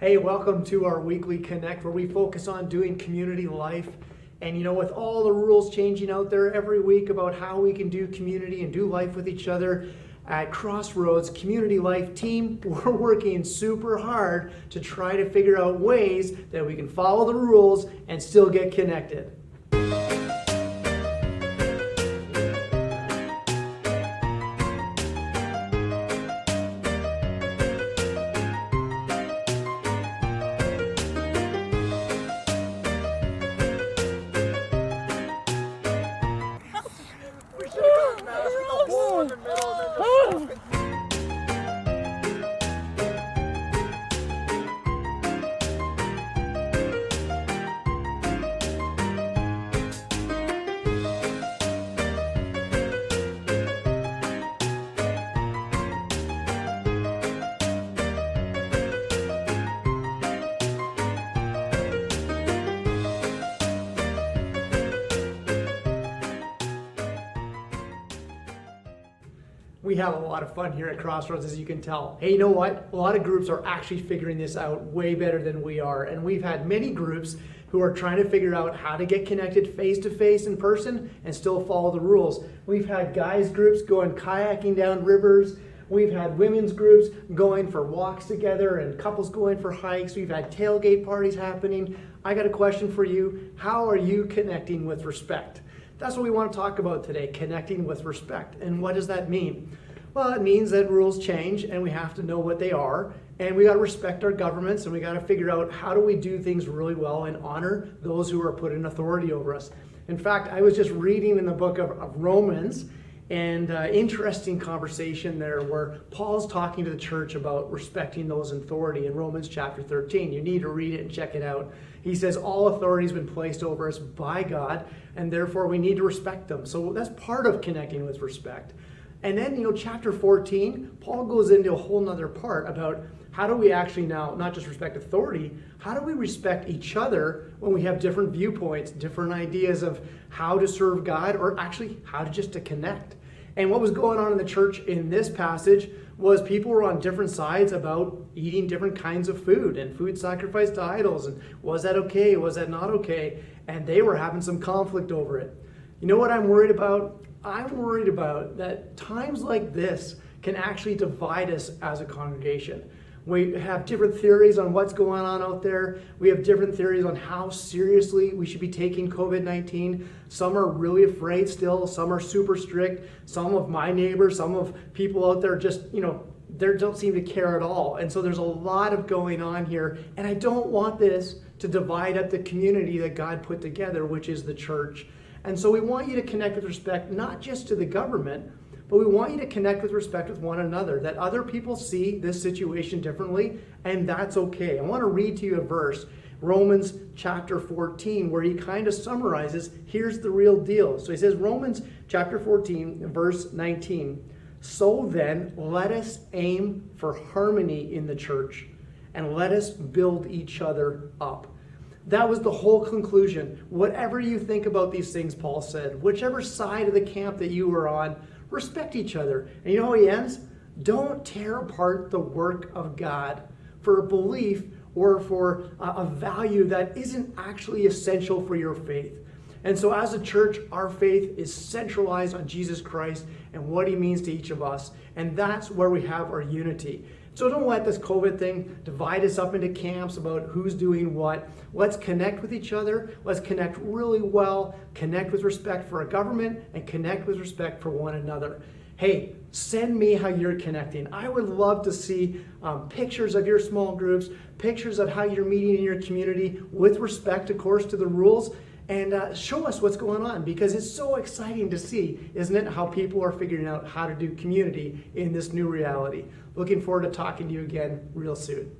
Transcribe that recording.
Hey, welcome to our weekly Connect where we focus on doing community life. And with all the rules changing out there every week about how we can do community and do life with each other, at Crossroads Community Life Team, we're working super hard to try to figure out ways that we can follow the rules and still get connected. We have a lot of fun here at Crossroads, as you can tell. Hey, you know what? A lot of groups are actually figuring this out way better than we are. And we've had many groups who are trying to figure out how to get connected face-to-face in person and still follow the rules. We've had guys groups going kayaking down rivers. We've had women's groups going for walks together and couples going for hikes. We've had tailgate parties happening. I got a question for you. How are you connecting with respect? That's what we want to talk about today, connecting with respect. And what does that mean? Well, it means that rules change and we have to know what they are, and we got to respect our governments, and we got to figure out how do we do things really well and honor those who are put in authority over us. In fact, I was just reading in the book of Romans, and interesting conversation there where Paul's talking to the church about respecting those in authority in Romans chapter 13. You need to read it and check it out. He says all authority has been placed over us by God, and therefore we need to respect them. So that's part of connecting with respect. And then, chapter 14, Paul goes into a whole nother part about how do we actually now not just respect authority, how do we respect each other when we have different viewpoints, different ideas of how to serve God, or actually how to just to connect. And what was going on in the church in this passage was people were on different sides about eating different kinds of food and food sacrificed to idols. And was that okay? Was that not okay? And they were having some conflict over it. You know what I'm worried about? I'm worried about that times like this can actually divide us as a congregation. We have different theories on what's going on out there. We have different theories on how seriously we should be taking COVID-19. Some are really afraid still. Some are super strict. Some of my neighbors, some of people out there just, they don't seem to care at all. And so there's a lot of going on here. And I don't want this to divide up the community that God put together, which is the church. And so we want you to connect with respect, not just to the government, but we want you to connect with respect with one another, that other people see this situation differently, and that's okay. I want to read to you a verse, Romans chapter 14, where he kind of summarizes, here's the real deal. So he says, Romans chapter 14, verse 19, so then let us aim for harmony in the church, and let us build each other up. That was the whole conclusion. Whatever you think about these things, Paul said, whichever side of the camp that you are on, respect each other. And you know how he ends? Don't tear apart the work of God for a belief or for a value that isn't actually essential for your faith. And so as a church, our faith is centralized on Jesus Christ and what he means to each of us. And that's where we have our unity. So don't let this COVID thing divide us up into camps about who's doing what. Let's connect with each other. Let's connect really well, connect with respect for our government, and connect with respect for one another. Hey, send me how you're connecting. I would love to see pictures of your small groups, pictures of how you're meeting in your community with respect, of course, to the rules. And show us what's going on, because it's so exciting to see, isn't it, how people are figuring out how to do community in this new reality. Looking forward to talking to you again real soon.